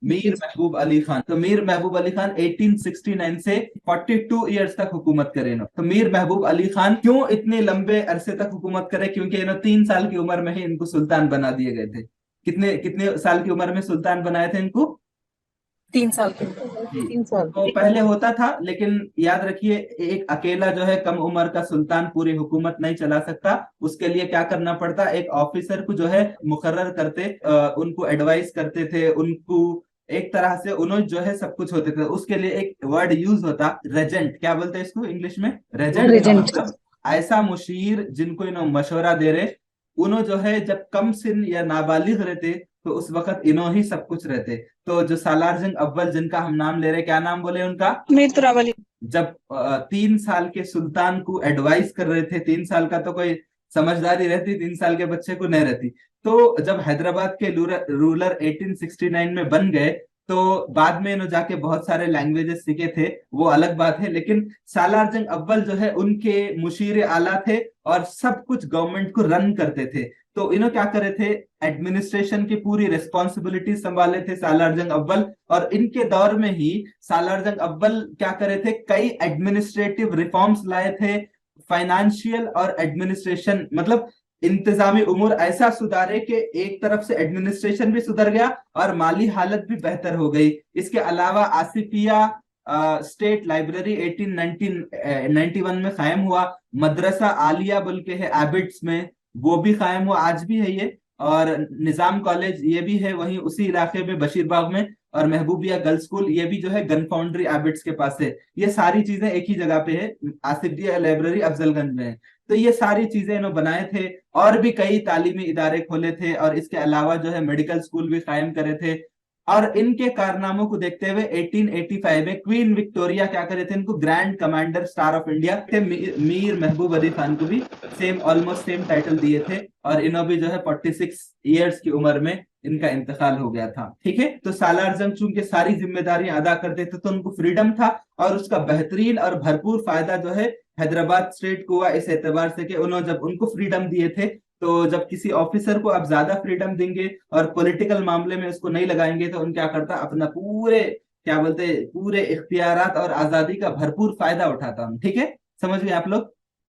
मीर महबूब अली खान। तो मीर महबूब अली खान 1869 से 42 ईयर्स तक हुकूमत करे इन्हों। तो मीर महबूब अली खान क्यों इतने लंबे अरसे तक हुकूमत करे? क्योंकि इन्हों 3 साल की उम्र में ही इनको सुल्तान बना दिए गए थे। कितने कितने साल की उम्र में सुल्तान बनाए थे इनको? 3 साल की उम्र। जी। 3 साल। तो पहले होता था, लेकिन याद रखिए, एक अकेला जो है कम उम्र का सुल्तान पूरी हुकूमत नहीं चला सकता। उसके लिए क्या करना पड़ता, एक ऑफिसर को जो है मुकर्रर करते, उनको एडवाइस करते थे, उनको एक तरह से उन्होंने जो है सब कुछ होते थे। उसके लिए एक वर्ड यूज होता, रेजेंट। क्या बोलते हैं इसको इंग्लिश में? रेजेंट का रीजेंट। मतलब ऐसा मुशीर जिनको इन्हों मशवरा दे रहे। उन्हों जो है जब कम सिन या नाबालिग रहते, तो उस वक्त इन्हों ही सब कुछ रहते। तो जो सालार जंग अव्वल जिनका हम नाम ले रहे, क्या नाम बोले उनका? मीर तुराब अली। जब 3 साल के सुल्तान को एडवाइस कर रहे थे, 3 साल का तो कोई समझदारी रहती, 3 साल के बच्चे को नहीं रहती। तो जब हैदराबाद के रूलर 1869 में बन गए, तो बाद में इन्होंने जाके बहुत सारे लैंग्वेजेस सीखे थे, वो अलग बात है। लेकिन सालार जंग अव्वल जो है उनके मुशीर आला थे, और सब कुछ गवर्नमेंट को रन करते थे। तो इन्हों क्या करे थे, एडमिनिस्ट्रेशन की पूरी रिस्पॉन्सिबिलिटी संभाले थे सालार जंग अव्वल। और इनके दौर में ही सालार जंग अव्वल क्या करे थे, कई एडमिनिस्ट्रेटिव रिफॉर्म्स लाए थे। फाइनेंशियल और एडमिनिस्ट्रेशन मतलब इंतजामी उमूर ऐसा सुधारे कि एक तरफ से एडमिनिस्ट्रेशन भी सुधर गया और माली हालत भी बेहतर हो गई। इसके अलावा आसिफिया स्टेट लाइब्रेरी 1891 में कायम हुआ। मदरसा आलिया बोल के है एबिट्स में, वो भी कायम हुआ, आज भी है ये। और निजाम कॉलेज ये भी है वहीं उसी इलाके में बशीरबाग में। और महबूबिया गर्ल्स स्कूल ये भी जो है गन फाउंड्री एबिट्स के पास है। ये सारी चीजें एक ही जगह पे है, आसिफिया लाइब्रेरी अफजलगंज में है। तो ये सारी चीजें इन्होंने बनाए थे। और भी कई तालीमी इदारे खोले थे, और इसके अलावा जो है मेडिकल स्कूल भी कायम करे थे। और इनके कारनामों को देखते हुए 1885 में क्वीन विक्टोरिया क्या करे थे, इनको grand commander star of India थे। मीर महबूब अली खान को भी सेम, ऑलमोस्ट सेम टाइटल दिए थे। और इन्हों भी जो है 46 ईयर्स की उम्र में इनका इंतकाल हो गया था। ठीक है। तो सालार जंग चूंकि सारी जिम्मेदारियां अदा करते थे, तो उनको फ्रीडम था। और उसका बेहतरीन और भरपूर फायदा जो है हैदराबाद स्टेट को हुआ, इस एतबार से कि उन्होंने जब उनको फ्रीडम दिए थे, तो जब किसी ऑफिसर को आप ज्यादा फ्रीडम देंगे और पॉलिटिकल मामले में उसको नहीं लगाएंगे, तो उन क्या करता, अपना पूरे क्या बोलते पूरे इख्तियारात और आजादी का भरपूर फायदा उठाता हूँ। ठीक है, समझ गए आप लोग?